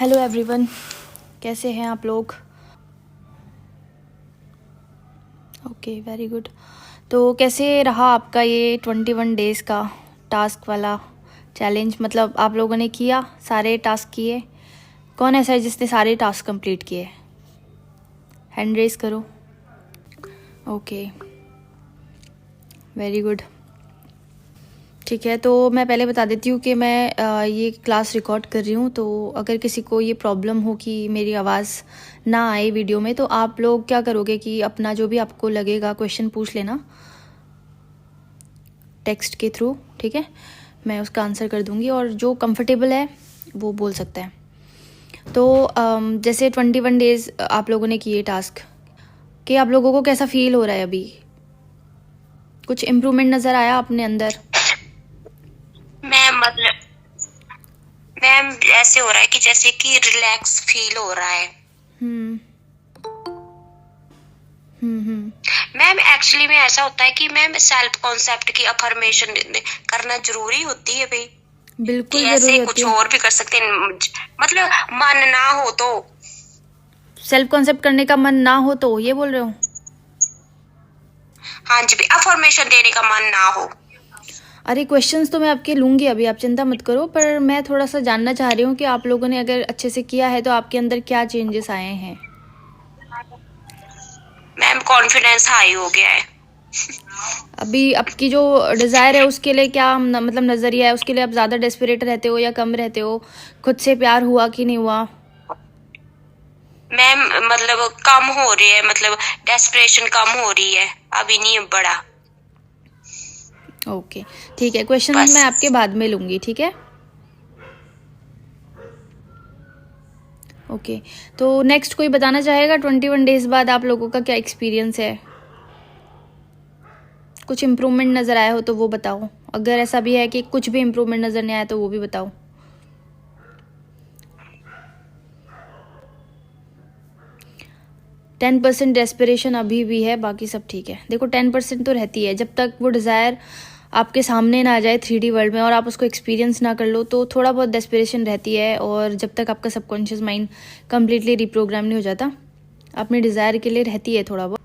Hello everyone, कैसे हैं आप लोग? Okay, very good. तो कैसे रहा आपका ये 21 डेज़ का टास्क वाला चैलेंज? मतलब आप लोगों ने किया, सारे टास्क किए? कौन ऐसा है जिसने सारे टास्क कंप्लीट किए? हैंड रेज करो। Okay, very good. ठीक है, तो मैं पहले बता देती हूँ कि मैं ये क्लास रिकॉर्ड कर रही हूँ, तो अगर किसी को ये प्रॉब्लम हो कि मेरी आवाज़ ना आए वीडियो में, तो आप लोग क्या करोगे कि अपना जो भी आपको लगेगा क्वेश्चन पूछ लेना टेक्स्ट के थ्रू, ठीक है? मैं उसका आंसर कर दूँगी और जो कंफर्टेबल है वो बोल सकता है। तो जैसे 21 डेज़ आप लोगों ने किए टास्क कि आप लोगों को कैसा फील हो रहा है अभी? कुछ इम्प्रूवमेंट नज़र आया अपने अंदर? मैम ऐसे हो रहा है कि जैसे कि रिलैक्स फील हो रहा है। मैम एक्चुअली में ऐसा होता है कि मैम सेल्फ कॉन्सेप्ट की अफर्मेशन करना जरूरी होती है भाई। बिल्कुल कि जरूरी ऐसे होती कुछ है। और भी कर सकते हैं, मतलब मन ना हो तो। सेल्फ कॉन्सेप्ट करने का मन ना हो तो ये बोल रहे हो? हाँ जी, अफर्मेशन देने का मन ना हो। अरे क्वेश्चंस तो मैं आपके लूँगी अभी, आप चिंता मत करो, पर मैं थोड़ा सा जानना चाह रही हूँ कि आप लोगों ने अगर अच्छे से किया है तो आपके अंदर क्या चेंजेस आए हैं? मैम कॉन्फिडेंस हाई हो गया है। अभी आपकी जो डिज़ायर है उसके लिए क्या मतलब नज़रिया है, उसके लिए आप ज़्यादा डेस्परेट रहते हो या कम रहते हो? खुद से प्यार हुआ कि नहीं हुआ? मैम मतलब कम हो रही है, मतलब डेस्परेशन कम हो रही है, अभी नहीं बड़ा। ओके, ठीक है, क्वेश्चन बस मैं आपके बाद में लूँगी, ठीक है? ओके, तो नेक्स्ट कोई बताना चाहेगा 21 डेज़ बाद आप लोगों का क्या एक्सपीरियंस है? कुछ इम्प्रूवमेंट नज़र आया हो तो वो बताओ। अगर ऐसा भी है कि कुछ भी इम्प्रूवमेंट नज़र नहीं आया तो वो भी बताओ। 10% डेस्परेशन अभी भी है, बाकी सब ठीक है। देखो 10% तो रहती है, जब तक वो डिज़ायर आपके सामने ना आ जाए 3D वर्ल्ड में और आप उसको एक्सपीरियंस ना कर लो, तो थोड़ा बहुत डेस्परेशन रहती है। और जब तक आपका सबकॉन्शियस माइंड कम्प्लीटली रिप्रोग्राम नहीं हो जाता, अपने डिज़ायर के लिए रहती है थोड़ा बहुत।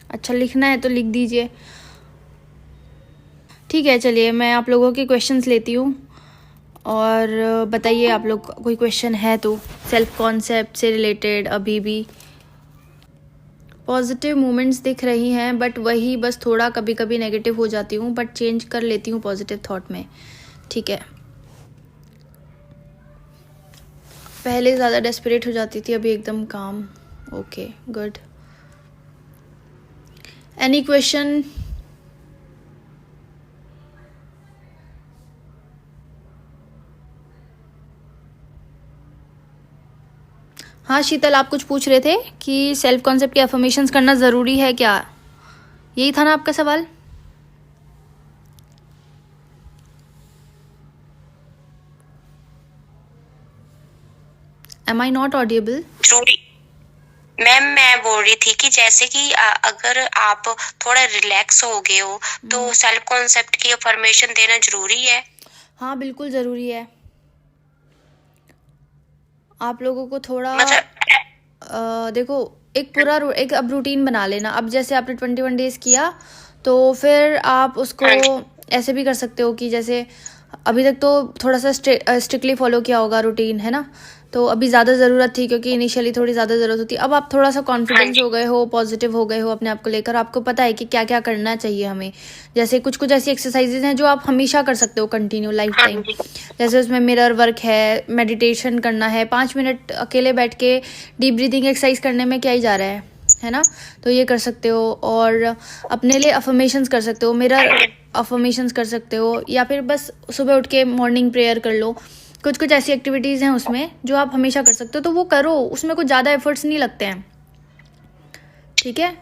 अच्छा, लिखना है तो लिख दीजिए। ठीक है, चलिए मैं आप लोगों के क्वेश्चंस लेती हूँ और बताइए आप लोग कोई क्वेश्चन है तो सेल्फ कॉन्सेप्ट से रिलेटेड। अभी भी पॉजिटिव मोमेंट्स दिख रही हैं, बट वही बस थोड़ा कभी कभी नेगेटिव हो जाती हूँ, बट चेंज कर लेती हूँ पॉजिटिव थॉट में, ठीक है? पहले ज़्यादा डेस्परेट हो जाती थी, अभी एकदम काम। Okay, good. Any question? हाँ शीतल, आप कुछ पूछ रहे थे कि सेल्फ कॉन्सेप्ट की अफर्मेशंस करना ज़रूरी है क्या? यही था ना आपका सवाल? Am I not audible? जरूरी। मैम मैं बोल रही थी कि जैसे कि अगर आप थोड़ा रिलैक्स हो गए हो तो सेल्फ कॉन्सेप्ट की अफर्मेशन देना जरूरी है। हाँ बिल्कुल ज़रूरी है। आप लोगों को थोड़ा देखो, एक अब रूटीन बना लेना। अब जैसे आपने 21 डेज़ किया, तो फिर आप उसको ऐसे भी कर सकते हो कि जैसे अभी तक तो थोड़ा सा स्ट्रिक्टली फॉलो किया होगा रूटीन, है ना? तो अभी ज़्यादा ज़रूरत थी क्योंकि इनिशियली थोड़ी ज़्यादा ज़रूरत होती है। अब आप थोड़ा सा कॉन्फिडेंस हो गए हो, पॉजिटिव हो गए हो अपने आप को लेकर, आपको पता है कि क्या क्या करना चाहिए हमें। जैसे कुछ कुछ ऐसी एक्सरसाइजेज हैं जो आप हमेशा कर सकते हो कंटिन्यू लाइफ टाइम। जैसे उसमें मिरर वर्क है, मेडिटेशन करना है, 5 मिनट अकेले बैठ के डीप ब्रीदिंग एक्सरसाइज करने में क्या ही जा रहा है ना? तो ये कर सकते हो। और अपने लिए अफर्मेशंस कर सकते हो, मिरर अफर्मेशंस कर सकते हो, या फिर बस सुबह उठ के मॉर्निंग प्रेयर कर लो। कुछ कुछ ऐसी एक्टिविटीज़ हैं उसमें जो आप हमेशा कर सकते हो, तो वो करो, उसमें कुछ ज़्यादा एफर्ट्स नहीं लगते हैं, ठीक है?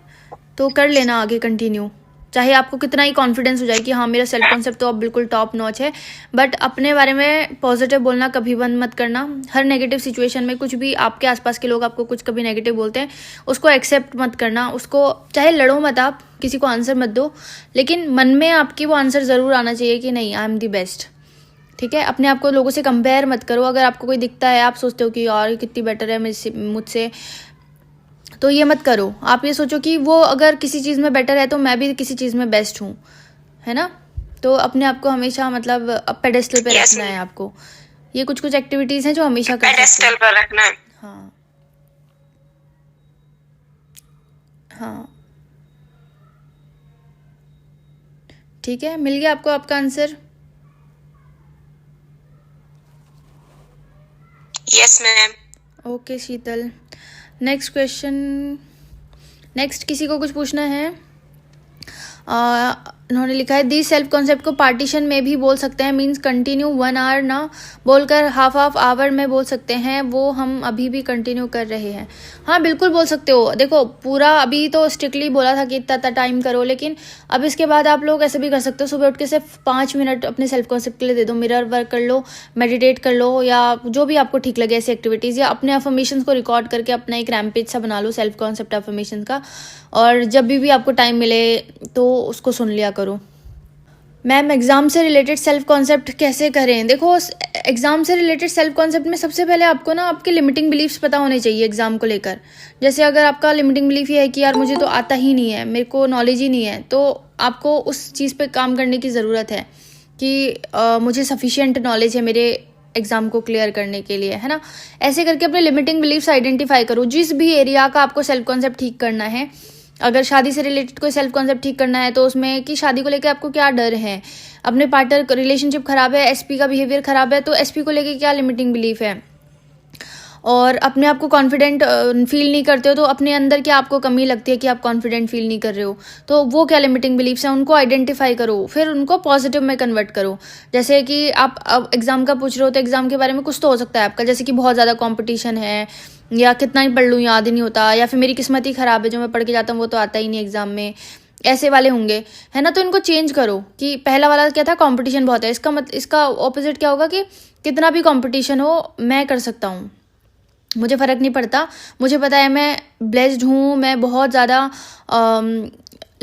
तो कर लेना आगे कंटिन्यू, चाहे आपको कितना ही कॉन्फिडेंस हो जाए कि हाँ मेरा सेल्फ कॉन्सेप्ट तो अब बिल्कुल टॉप नॉच है। बट अपने बारे में पॉजिटिव बोलना कभी बंद मत करना। हर नेगेटिव सिचुएशन में कुछ भी आपके आसपास के लोग आपको कुछ कभी नेगेटिव बोलते हैं, उसको एक्सेप्ट मत करना। उसको चाहे लड़ो मत, आप किसी को आंसर मत दो, लेकिन मन में आपकी वो आंसर ज़रूर आना चाहिए कि नहीं, आई एम दी बेस्ट, ठीक है, अपने आप को लोगों से कंपेयर मत करो। अगर आपको कोई दिखता है, आप सोचते हो कि यार कितनी बेटर है मुझसे, तो ये मत करो। आप ये सोचो कि वो अगर किसी चीज़ में बेटर है तो मैं भी किसी चीज़ में बेस्ट हूँ, है ना। तो अपने आप को हमेशा मतलब पेडेस्टल पे रखना है आपको। ये कुछ कुछ एक्टिविटीज़ हैं जो हमेशा कर सकते पेडेस्टल पर रखना है। हाँ हाँ, ठीक है, मिल गया आपको आपका आंसर। Yes ma'am. ओके शीतल, नेक्स्ट क्वेश्चन। नेक्स्ट किसी को कुछ पूछना है? उन्होंने लिखा है दी सेल्फ कॉन्सेप्ट को पार्टीशन में भी बोल सकते हैं, मीन्स कंटिन्यू 1 आवर ना बोलकर हाफ आवर में बोल सकते हैं, वो हम अभी भी कंटिन्यू कर रहे हैं। हाँ बिल्कुल बोल सकते हो। देखो पूरा अभी तो स्ट्रिक्टली बोला था कि इतना टाइम करो, लेकिन अब इसके बाद आप लोग ऐसे भी कर सकते हो, सुबह उठ के सिर्फ 5 मिनट अपने सेल्फ कॉन्सेप्ट के लिए दे दो। मिरर वर्क कर लो, मेडिटेट कर लो, या जो भी आपको ठीक लगे ऐसी एक्टिविटीज़, या अपने अफर्मेशंस को रिकॉर्ड करके अपना एक रैम्पेज सा बना लो सेल्फ कॉन्सेप्ट अफर्मेशन का, और जब भी आपको टाइम मिले तो उसको सुन लिया करो। मैम एग्ज़ाम से रिलेटेड सेल्फ कॉन्सेप्ट कैसे करें? देखो एग्ज़ाम से रिलेटेड सेल्फ कॉन्सेप्ट में सबसे पहले आपको ना आपके लिमिटिंग बिलीफ्स पता होने चाहिए एग्ज़ाम को लेकर। जैसे अगर आपका लिमिटिंग बिलीफ ये है कि यार मुझे तो आता ही नहीं है, मेरे को नॉलेज ही नहीं है, तो आपको उस चीज़ पे काम करने की ज़रूरत है कि मुझे सफिशिएंट नॉलेज है मेरे एग्ज़ाम को क्लियर करने के लिए, है ना। ऐसे करके अपने लिमिटिंग बिलीफ्स आइडेंटिफाई करो। जिस भी एरिया का आपको सेल्फ कॉन्सेप्ट ठीक करना है, अगर शादी से रिलेटेड कोई सेल्फ कॉन्सेप्ट ठीक करना है तो उसमें कि शादी को लेकर आपको क्या डर है, अपने पार्टनर रिलेशनशिप खराब है, एसपी का बिहेवियर खराब है, तो एसपी को लेकर क्या लिमिटिंग बिलीफ है, और अपने आप को कॉन्फिडेंट फील नहीं करते हो तो अपने अंदर क्या आपको कमी लगती है कि आप कॉन्फिडेंट फील नहीं कर रहे हो, तो वो क्या लिमिटिंग बिलीफ्स हैं उनको आइडेंटिफाई करो, फिर उनको पॉजिटिव में कन्वर्ट करो। जैसे कि आप अब एग्जाम का पूछ रहे हो तो एग्जाम के बारे में कुछ तो हो सकता है आपका, जैसे कि बहुत ज़्यादा कॉम्पिटिशन है, या कितना ही पढ़ लूँ याद ही नहीं होता, या फिर मेरी किस्मत ही ख़राब है, जो मैं पढ़ के जाता हूँ वो तो आता ही नहीं एग्जाम में, ऐसे वाले होंगे, है ना। तो इनको चेंज करो कि पहला वाला क्या था, कंपटीशन बहुत है, इसका ऑपोजिट क्या होगा कि कितना भी कंपटीशन हो मैं कर सकता हूँ, मुझे फ़र्क नहीं पड़ता, मुझे पता है मैं ब्लेस्ड हूँ, मैं बहुत ज़्यादा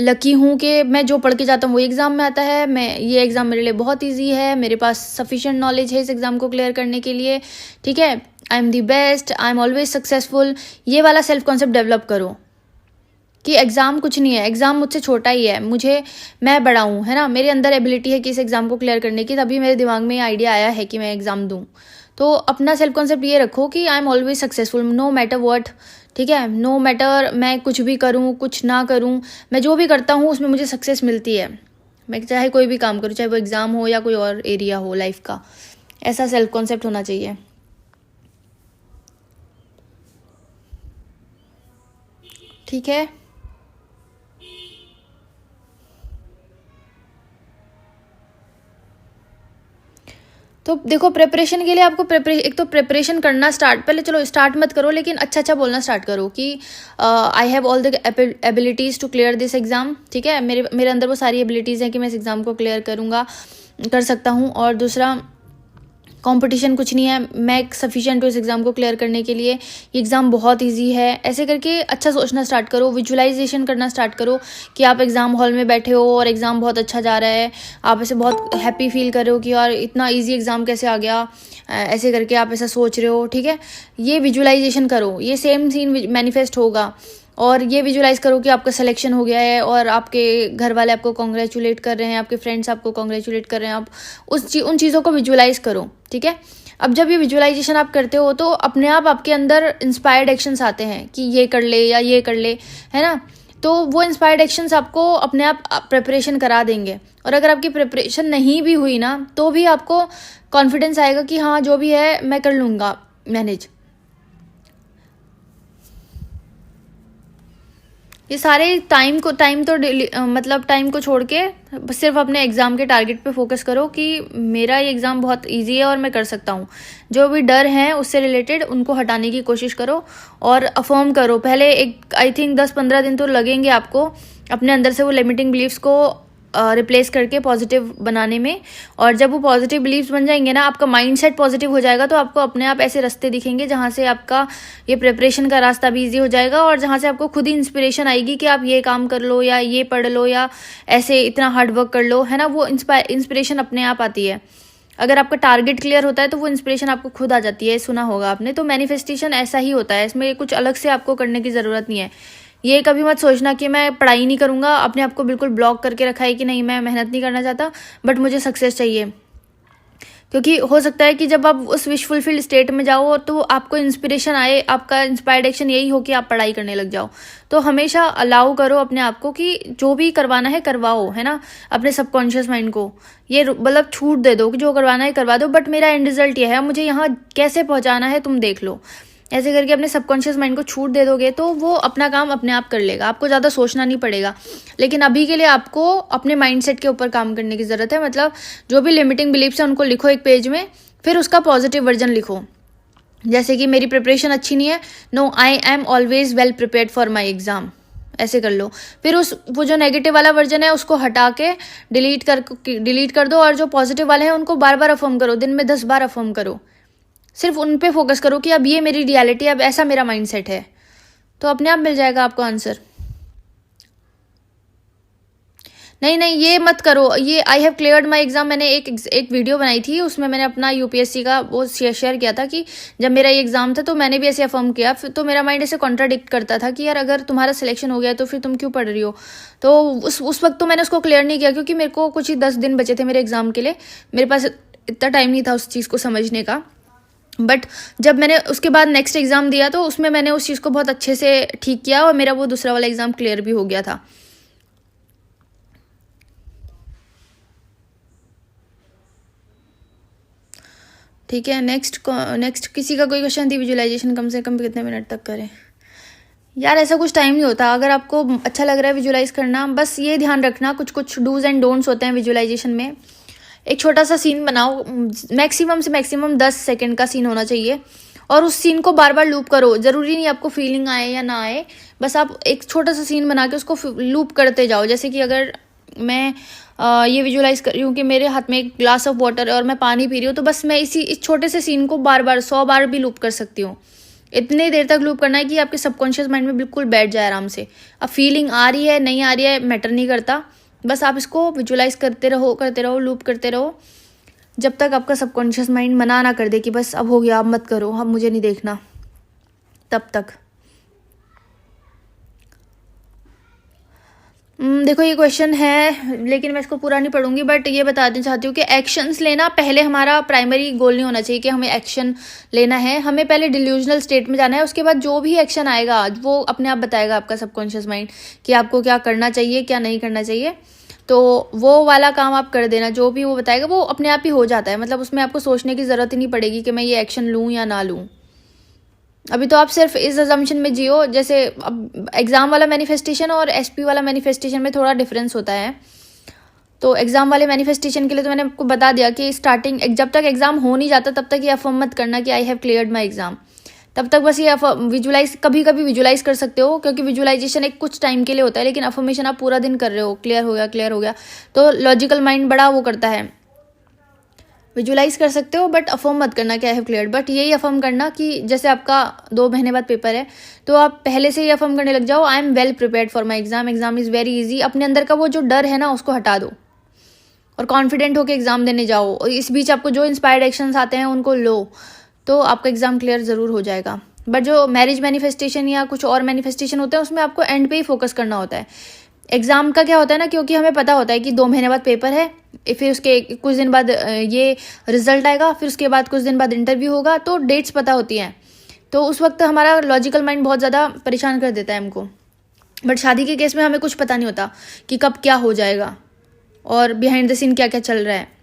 लकी हूँ कि मैं जो पढ़ के जाता हूँ वो एग्ज़ाम में आता है, मैं ये एग्ज़ाम मेरे लिए बहुत इजी है, मेरे पास सफिशिएंट नॉलेज है इस एग्ज़ाम को क्लियर करने के लिए, ठीक है, I am the best, I am always successful. ये वाला सेल्फ कॉन्सेप्ट डेवलप करो कि एग्ज़ाम कुछ नहीं है, एग्ज़ाम मुझसे छोटा ही है, मैं बड़ा हूँ, है ना, मेरे अंदर एबिलिटी है कि इस एग्ज़ाम को क्लियर करने की, तभी मेरे दिमाग में आइडिया आया है कि मैं एग्ज़ाम दूँ। तो अपना सेल्फ कॉन्सेप्ट ये रखो कि I am always successful no matter what, ठीक है, नो मैटर मैं कुछ भी करूँ कुछ ना करूँ, मैं जो भी करता हूँ उसमें मुझे सक्सेस मिलती है, मैं चाहे कोई भी काम करूँ, चाहे वो एग्ज़ाम हो या कोई और एरिया हो लाइफ का, ऐसा सेल्फ कॉन्सेप्ट होना चाहिए। ठीक है, तो देखो प्रिपरेशन के लिए आपको एक तो प्रिपरेशन करना पहले चलो स्टार्ट मत करो, लेकिन अच्छा बोलना स्टार्ट करो कि I have all the abilities to clear this exam, ठीक है, मेरे अंदर वो सारी एबिलिटीज़ हैं कि मैं इस एग्ज़ाम को क्लियर कर सकता हूँ। और दूसरा, कंपटीशन कुछ नहीं है, मैं सफिशिएंट हूँ इस एग्ज़ाम को क्लियर करने के लिए, ये एग्ज़ाम बहुत इजी है। ऐसे करके अच्छा सोचना स्टार्ट करो, विजुअलाइजेशन करना स्टार्ट करो कि आप एग्ज़ाम हॉल में बैठे हो और एग्ज़ाम बहुत अच्छा जा रहा है, आप ऐसे बहुत हैप्पी फील कर रहे हो कि यार इतना इजी एग्ज़ाम कैसे आ गया, ऐसे करके आप ऐसा सोच रहे हो, ठीक है, ये विजुअलाइजेशन करो, ये सेम सीन मैनिफेस्ट होगा। और ये विजुलाइज करो कि आपका सिलेक्शन हो गया है और आपके घर वाले आपको कॉन्ग्रेचुलेट कर रहे हैं, आपके फ्रेंड्स आपको कॉन्ग्रेचुलेट कर रहे हैं, आप उन चीज़ों को विजुलाइज करो, ठीक है। अब जब ये विजुलाइजेशन आप करते हो तो अपने आप आपके अंदर इंस्पायर्ड एक्शंस आते हैं कि ये कर ले या ये कर ले, है ना, तो वो इंस्पायर्ड एक्शंस आपको अपने आप प्रिपरेशन करा देंगे। और अगर आपकी प्रिपरेशन नहीं भी हुई ना तो भी आपको कॉन्फिडेंस आएगा कि हाँ जो भी है मैं कर लूँगा मैनेज। ये सारे टाइम को छोड़ के सिर्फ अपने एग्ज़ाम के टारगेट पे फोकस करो कि मेरा ये एग्ज़ाम बहुत इजी है और मैं कर सकता हूँ। जो भी डर हैं उससे रिलेटेड उनको हटाने की कोशिश करो और अफर्म करो। पहले आई थिंक 10-15 दिन तो लगेंगे आपको अपने अंदर से वो लिमिटिंग बिलीफ्स को रिप्लेस करके पॉजिटिव बनाने में। और जब वो पॉजिटिव बिलीव्स बन जाएंगे ना, आपका माइंडसेट पॉजिटिव हो जाएगा, तो आपको अपने आप ऐसे रास्ते दिखेंगे जहाँ से आपका ये प्रिपरेशन का रास्ता भी इजी हो जाएगा और जहाँ से आपको खुद ही इंस्पिरेशन आएगी कि आप ये काम कर लो या ये पढ़ लो या ऐसे इतना हार्ड वर्क कर लो, है ना। वो इंस्पिरेशन अपने आप आती है। अगर आपका टारगेट क्लियर होता है तो वो इंस्पिरेशन आपको खुद आ जाती है, सुना होगा आपने। तो मैनिफेस्टेशन ऐसा ही होता है, इसमें कुछ अलग से आपको करने की ज़रूरत नहीं है। ये कभी मत सोचना कि मैं पढ़ाई नहीं करूँगा, अपने आप को बिल्कुल ब्लॉक करके रखा है कि नहीं मैं मेहनत नहीं करना चाहता बट मुझे सक्सेस चाहिए। क्योंकि हो सकता है कि जब आप उस विश फुलफिल्ड स्टेट में जाओ तो आपको इंस्पिरेशन आए, आपका इंस्पायर्ड एक्शन यही हो कि आप पढ़ाई करने लग जाओ। तो हमेशा अलाउ करो अपने आप को कि जो भी करवाना है करवाओ, है ना। अपने सबकॉन्शियस माइंड को ये मतलब छूट दे दो कि जो करवाना है करवा दो, बट मेरा एंड रिजल्ट ये है, मुझे यहाँ कैसे पहुँचाना है तुम देख लो। ऐसे करके अपने सबकॉन्शियस माइंड को छूट दे दोगे तो वो अपना काम अपने आप कर लेगा, आपको ज़्यादा सोचना नहीं पड़ेगा। लेकिन अभी के लिए आपको अपने माइंडसेट के ऊपर काम करने की ज़रूरत है। मतलब जो भी लिमिटिंग बिलीफ्स हैं उनको लिखो एक पेज में, फिर उसका पॉजिटिव वर्जन लिखो। जैसे कि मेरी प्रिपरेशन अच्छी नहीं है, no I am always well prepared for my exam, ऐसे कर लो। फिर वो जो नेगेटिव वाला वर्जन है उसको हटा के डिलीट कर दो, और जो पॉजिटिव वाले हैं उनको बार बार अफर्म करो, दिन में 10 बार अफर्म करो। सिर्फ उन पे फोकस करो कि अब ये मेरी रियलिटी है, अब ऐसा मेरा माइंडसेट है, तो अपने आप मिल जाएगा आपको आंसर। नहीं ये मत करो। ये I have cleared my exam, मैंने एक वीडियो बनाई थी, उसमें मैंने अपना यूपीएससी का वो शेयर किया था कि जब मेरा ये एग्जाम था तो मैंने भी ऐसे अफर्म किया। फिर तो मेरा माइंड ऐसे कॉन्ट्राडिक्ट करता था कि यार अगर तुम्हारा सिलेक्शन हो गया तो फिर तुम क्यों पढ़ रही हो। तो उस वक्त तो मैंने उसको क्लियर नहीं किया, क्योंकि मेरे को कुछ ही 10 दिन बचे थे मेरे एग्जाम के लिए, मेरे पास इतना टाइम नहीं था उस चीज़ को समझने का। बट जब मैंने उसके बाद नेक्स्ट एग्ज़ाम दिया तो उसमें मैंने उस चीज़ को बहुत अच्छे से ठीक किया और मेरा वो दूसरा वाला एग्ज़ाम क्लियर भी हो गया था। ठीक है, नेक्स्ट किसी का कोई क्वेश्चन थी, विजुअलाइजेशन कम से कम कितने मिनट तक करें। यार ऐसा कुछ टाइम नहीं होता, अगर आपको अच्छा लग रहा है विजुअलाइज करना, बस ये ध्यान रखना कुछ डूज एंड डोंट्स होते हैं विजुअलाइजेशन में। एक छोटा सा सीन बनाओ, मैक्सिमम से मैक्सिमम 10 सेकंड का सीन होना चाहिए, और उस सीन को बार बार लूप करो। ज़रूरी नहीं आपको फीलिंग आए या ना आए, बस आप एक छोटा सा सीन बना के उसको लूप करते जाओ। जैसे कि अगर मैं ये विजुअलाइज कर रही हूँ कि मेरे हाथ में एक ग्लास ऑफ वाटर है और मैं पानी पी रही हूँ, तो बस मैं इस छोटे से सीन को बार बार 100 बार भी लूप कर सकती हूँ। इतने देर तक लूप करना है कि आपके सबकॉन्शियस माइंड में बिल्कुल बैठ जाए आराम से। अब फीलिंग आ रही है नहीं आ रही है मैटर नहीं करता, बस आप इसको विजुअलाइज करते रहो लूप करते रहो, जब तक आपका सबकॉन्शियस माइंड मना ना कर दे कि बस अब हो गया, अब मत करो, अब मुझे नहीं देखना, तब तक। देखो ये क्वेश्चन है लेकिन मैं इसको पूरा नहीं पढ़ूंगी, बट ये बताना चाहती हूँ कि एक्शंस लेना पहले हमारा प्राइमरी गोल नहीं होना चाहिए कि हमें एक्शन लेना है। हमें पहले डिल्यूजनल स्टेट में जाना है, उसके बाद जो भी एक्शन आएगा वो अपने आप बताएगा आपका सबकॉन्शियस माइंड कि आपको क्या करना चाहिए क्या नहीं करना चाहिए। तो वो वाला काम आप कर देना, जो भी वो बताएगा वो अपने आप ही हो जाता है। मतलब उसमें आपको सोचने की ज़रूरत ही नहीं पड़ेगी कि मैं ये एक्शन लूँ या ना लूँ। अभी तो आप सिर्फ इस अजम्पशन में जियो। जैसे अब एग्ज़ाम वाला मैनिफेस्टेशन और एसपी वाला मैनिफेस्टेशन में थोड़ा डिफरेंस होता है। तो एग्ज़ाम वाले मैनिफेस्टेशन के लिए तो मैंने आपको बता दिया कि जब तक एग्ज़ाम हो नहीं जाता तब तक ये अफर्म मत करना कि I have cleared my exam. तब तक बस ये विजुलाइज कभी विजुलाइज कर सकते हो, क्योंकि विजुलाइजेशन एक कुछ टाइम के लिए होता है, लेकिन अफर्मेशन आप पूरा दिन कर रहे हो, क्लियर हो गया तो लॉजिकल माइंड बड़ा वो करता है। विजुलाइज कर सकते हो बट अफर्म मत करना कि आई हैव क्लियर्ड, बट यही अफर्म करना कि जैसे आपका 2 महीने बाद पेपर है तो आप पहले से ही अफर्म करने लग जाओ, I am well prepared for my exam is very easy. अपने अंदर का वो जो डर है ना उसको हटा दो और कॉन्फिडेंट होकर एग्जाम देने जाओ। और इस बीच आपको जो इंस्पायर्ड एक्शंस आते हैं उनको लो, तो आपका एग्जाम क्लियर ज़रूर हो जाएगा। बट जो मैरिज मैनिफेस्टेशन या कुछ और मैनिफेस्टेशन होते हैं उसमें आपको एंड पे ही फोकस करना होता है। एग्ज़ाम का क्या होता है ना, क्योंकि हमें पता होता है कि 2 महीने बाद पेपर है, फिर उसके कुछ दिन बाद ये रिजल्ट आएगा, फिर उसके बाद कुछ दिन बाद इंटरव्यू होगा, तो डेट्स पता होती हैं। तो उस वक्त हमारा लॉजिकल माइंड बहुत ज़्यादा परेशान कर देता है हमको। बट शादी के केस में हमें कुछ पता नहीं होता कि कब क्या हो जाएगा और बिहाइंड द सीन क्या क्या चल रहा है।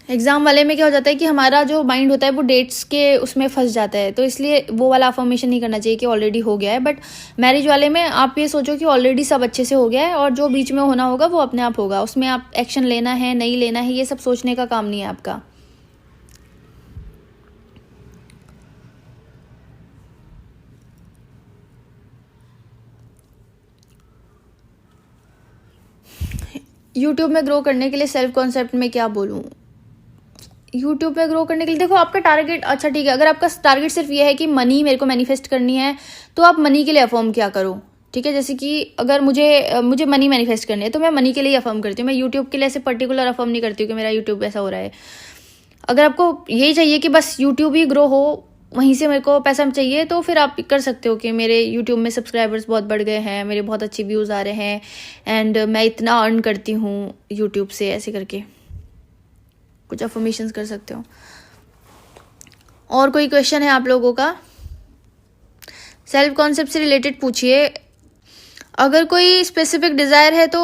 एग्ज़ाम वाले में क्या हो जाता है कि हमारा जो माइंड होता है वो डेट्स के उसमें फंस जाता है, तो इसलिए वो वाला अफर्मेशन नहीं करना चाहिए कि ऑलरेडी हो गया है। बट मैरिज वाले में आप ये सोचो कि ऑलरेडी सब अच्छे से हो गया है और जो बीच में होना होगा वो अपने आप होगा, उसमें आप एक्शन लेना है नहीं लेना है ये सब सोचने का काम नहीं है आपका। यूट्यूब में ग्रो करने के लिए सेल्फ कॉन्सेप्ट में क्या बोलूँ। यूट्यूब में ग्रो करने के लिए देखो आपका टारगेट, अच्छा ठीक है, अगर आपका टारगेट सिर्फ ये है कि मनी मेरे को मैनिफेस्ट करनी है तो आप मनी के लिए अफर्म क्या करो ठीक है। जैसे कि अगर मुझे मनी मैनिफेस्ट करनी है तो मैं मनी के लिए अफर्म करती हूँ, मैं यूट्यूब के लिए ऐसे पर्टिकुलर अफर्म नहीं करती हूँ कि मेरा यूट्यूब ऐसा हो रहा है। अगर आपको यही चाहिए कि बस यूट्यूब ही ग्रो हो, वहीं से मेरे को पैसा चाहिए, तो फिर आप कर सकते हो कि मेरे यूट्यूब में सब्सक्राइबर्स बहुत बढ़ गए हैं, मेरे बहुत अच्छे व्यूज़ आ रहे हैं एंड मैं इतना अर्न करती हूँ यूट्यूब से, ऐसे करके कुछ अफर्मेशंस कर सकते हो। और कोई क्वेश्चन है आप लोगों का? सेल्फ कॉन्सेप्ट से रिलेटेड पूछिए। अगर कोई स्पेसिफिक डिज़ायर है तो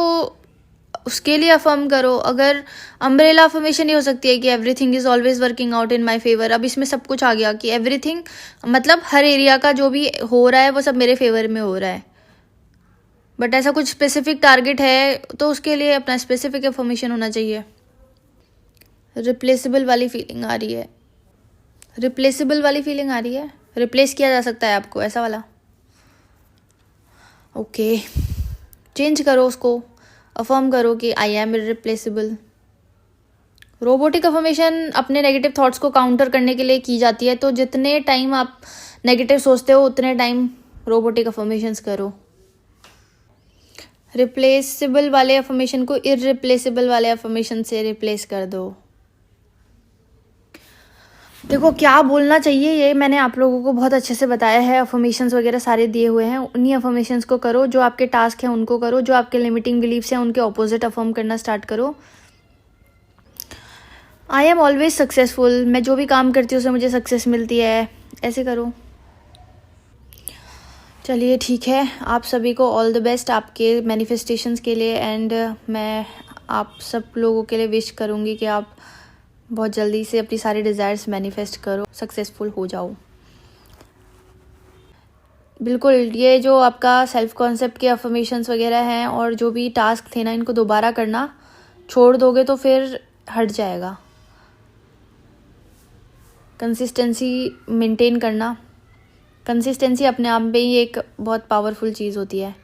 उसके लिए अफर्म करो। अगर अम्ब्रेला अफर्मेशन ये हो सकती है कि everything is always working out in my favour. अब इसमें सब कुछ आ गया कि एवरीथिंग मतलब हर एरिया का जो भी हो रहा है वो सब मेरे फेवर में हो रहा है। बट ऐसा कुछ स्पेसिफिक टारगेट है तो उसके लिए अपना स्पेसिफिक अफर्मेशन होना चाहिए। रिप्लेसेबल वाली फीलिंग आ रही है, रिप्लेसेबल वाली फीलिंग आ रही है, रिप्लेस किया जा सकता है आपको, ऐसा वाला। ओके, चेंज करो उसको, अफर्म करो कि I M irreplaceable. Robotic affirmation अपने नेगेटिव थॉट्स को काउंटर करने के लिए की जाती है, तो जितने टाइम आप नेगेटिव सोचते हो उतने टाइम रोबोटिक अफर्मेशंस करो। रिप्लेसेबल वाले अफर्मेशन को इररिप्लेसेबल वाले अफर्मेशन से रिप्लेस कर दो। देखो क्या बोलना चाहिए ये मैंने आप लोगों को बहुत अच्छे से बताया है, अफर्मेशंस वगैरह सारे दिए हुए हैं, उन्हीं अफर्मेशंस को करो। जो आपके टास्क हैं उनको करो, जो आपके लिमिटिंग बिलीफ्स हैं उनके ऑपोजिट अफर्म करना स्टार्ट करो। आई एम ऑलवेज सक्सेसफुल, मैं जो भी काम करती हूँ उससे मुझे सक्सेस मिलती है, ऐसे करो। चलिए ठीक है, आप सभी को ऑल द बेस्ट आपके मैनिफेस्टेशंस के लिए, एंड मैं आप सब लोगों के लिए विश करूँगी कि आप बहुत जल्दी से अपनी सारी डिज़ायर्स मैनिफेस्ट करो, सक्सेसफुल हो जाओ। बिल्कुल, ये जो आपका सेल्फ कॉन्सेप्ट के अफर्मेशंस वगैरह हैं और जो भी टास्क थे ना, इनको दोबारा करना छोड़ दोगे तो फिर हट जाएगा। कंसिस्टेंसी मेंटेन करना, कंसिस्टेंसी अपने आप में ही एक बहुत पावरफुल चीज़ होती है।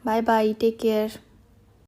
Bye bye, take care.